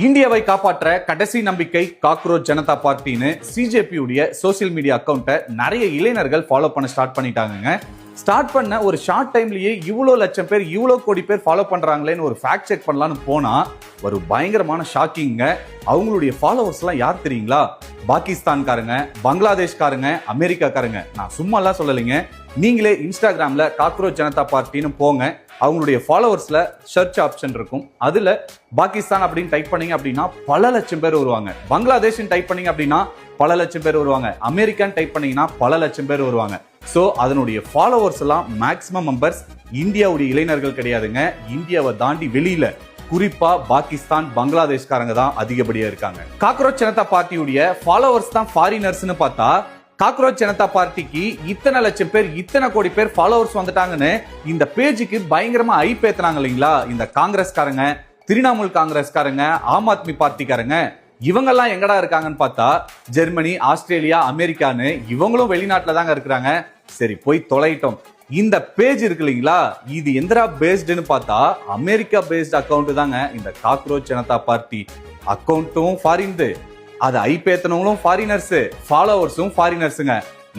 இந்தியாவை காப்பாற்ற கடைசி நம்பிக்கை காக்ரோச் ஜனதா பார்ட்டின்னு சிஜேபி உடைய சோசியல் மீடியா அக்கௌண்ட்டை நிறைய இளைஞர்கள் ஃபாலோ பண்ண ஸ்டார்ட் பண்ணிட்டாங்க. ஸ்டார்ட் பண்ண ஒரு ஷார்ட் டைம்லயே இவ்வளோ லட்சம் பேர் இவ்வளோ கோடி பேர் ஃபாலோ பண்றாங்களேன்னு ஒரு ஃபேக்ட் செக் பண்ணலான்னு போனா ஒரு பயங்கரமான ஷாக்கிங்க. அவங்களுடைய ஃபாலோவர்ஸ் எல்லாம் யார் தெரியுங்களா? பாகிஸ்தான்காரங்க, பங்களாதேஷ்காரங்க, அமெரிக்காக்காரங்க. நான் சும்மா எல்லாம் சொல்லலைங்க. நீங்களே இன்ஸ்டாகிராம்ல காக்ரோச் ஜனதா பார்ட்டின்னு போங்க. அவங்களுடைய ஃபாலோவர்ஸ்ல சர்ச் ஆப்ஷன் இருக்கும். அதுல பாகிஸ்தான் அப்படின்னு டைப் பண்ணீங்க அப்படின்னா பல லட்சம் பேர் வருவாங்க. பங்களாதேஷ் டைப் பண்ணீங்க அப்படின்னா பல லட்சம் பேர் வருவாங்க. அமெரிக்கான்னு டைப் பண்ணீங்கன்னா பல லட்சம் பேர் வருவாங்க. சோ அதனுடைய ஃபாலோவர்ஸ் எல்லாம் மேக்சிமம் மெம்பர்ஸ் இந்தியாவுடைய இளைஞர்கள் கிடையாதுங்க. இந்தியாவை தாண்டி வெளியில குறிப்பா பாகிஸ்தான், பங்களாதேஷ்காரங்க தான் அதிகப்படியா இருக்காங்க. காக்ரோச் ஜனதா பார்ட்டியுடைய ஃபாலோவர்ஸ் தான் ஃபாரினர்ஸ்னு பார்த்தா காக்ரோச் ஜனதா பார்ட்டிக்கு இத்தனை லட்சம் பேர், இத்தனை கோடி பேர் ஃபாலோவர்ஸ் வந்துட்டாங்கன்னு இந்த பேஜுக்கு பயங்கரமா ஐப் ஏத்துனாங்க இல்லைங்களா? இந்த காங்கிரஸ்காரங்க, திரிணாமுல் காங்கிரஸ்காரங்க, ஆம் ஆத்மி பார்ட்டிக்காரங்க, இவங்கெல்லாம் எங்கடா இருக்காங்கன்னு பார்த்தா ஜெர்மனி, ஆஸ்திரேலியா, அமெரிக்கான்னு இவங்களும் வெளிநாட்டுல தாங்க இருக்கிறாங்க. சரி, போய் தொலைட்டோம். இந்த பேஜ் இருக்கு இல்லைங்களா, இது எந்திரா பேஸ்டுன்னு பார்த்தா அமெரிக்கா பேஸ்ட் அக்கௌண்ட் தாங்க இந்த காக்ரோச் ஜனதா பார்ட்டி அக்கௌண்ட்டும் ஃபாரின். அது ஐபேத்தனவங்களும் ஃபாரினர்ஸ், ஃபாலோவர்ஸும் ஃபாரினர்ஸுங்க.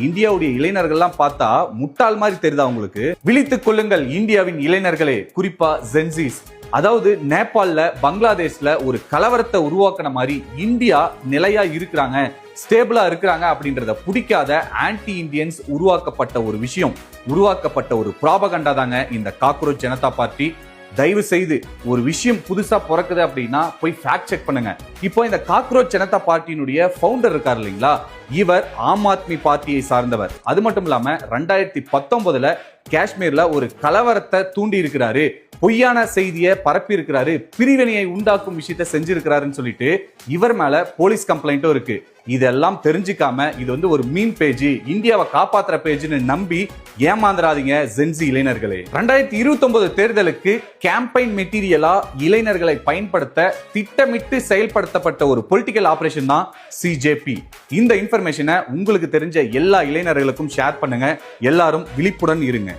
இந்தியாவுடைய இளைஞர்கள்லாம் பார்த்தா முட்டாள் மாதிரி தெரியுதா உங்களுக்கு? விழித்துக் கொள்ளுங்கள் இந்தியாவின் இளைஞர்களே, குறிப்பா ஜென்சிஸ். அதாவது நேபாள்ல, பங்களாதேஷ்ல ஒரு கலவரத்தை உருவாக்குன மாதிரி இந்தியா நிலையா இருக்கிறாங்க, ஸ்டேபிளா இருக்கிறாங்க அப்படின்றத பிடிக்காத ஆன்டி இந்தியன்ஸ் உருவாக்கப்பட்ட ஒரு விஷயம், உருவாக்கப்பட்ட ஒரு ப்ராபகண்டா தாங்க இந்த காக்ரோச் ஜனதா பார்ட்டி. தயவு செய்து ஒரு விஷயம் புதுசா பிறக்குது அப்படின்னா போய் ஃபேக்ட் செக் பண்ணுங்க. இப்போ இந்த காக்ரோச் ஜனதா பார்ட்டியினுடைய ஃபவுண்டர் இருக்கார் இல்லைங்களா, இவர் ஆம் ஆத்மி பார்ட்டியை சார்ந்தவர். அது மட்டும் இல்லாம 2019 காஷ்மீர்ல ஒரு கலவரத்தை தூண்டி இருக்கிறாரு, பொய்யான செய்தியை பரப்பி இருக்கிறாரு, பிரிவினையை உண்டாக்கும் விஷயத்தை செஞ்சிருக்கிறாருன்னு சொல்லிட்டு இவர் மேல போலீஸ் கம்ப்ளைண்ட்டும் இருக்கு. இதெல்லாம் தெரிஞ்சுக்காம இது வந்து ஒரு மீன் பேஜ், இந்தியாவை காப்பாத்துற பேஜ்னு நம்பி ஏமாந்துராதீங்க ஜென்சி இளைஞர்களே. 2029 தேர்தலுக்கு கேம்பெயின் மெட்டீரியலா இளைஞர்களை பயன்படுத்த திட்டமிட்டு செயல்படுத்தப்பட்ட ஒரு பொலிட்டிக்கல் ஆபரேஷன் தான் சிஜேபி. இந்த இன்ஃபர்மேஷனை உங்களுக்கு தெரிஞ்ச எல்லா இளைஞர்களுக்கும் ஷேர் பண்ணுங்க. எல்லாரும் விழிப்புடன் இருங்க.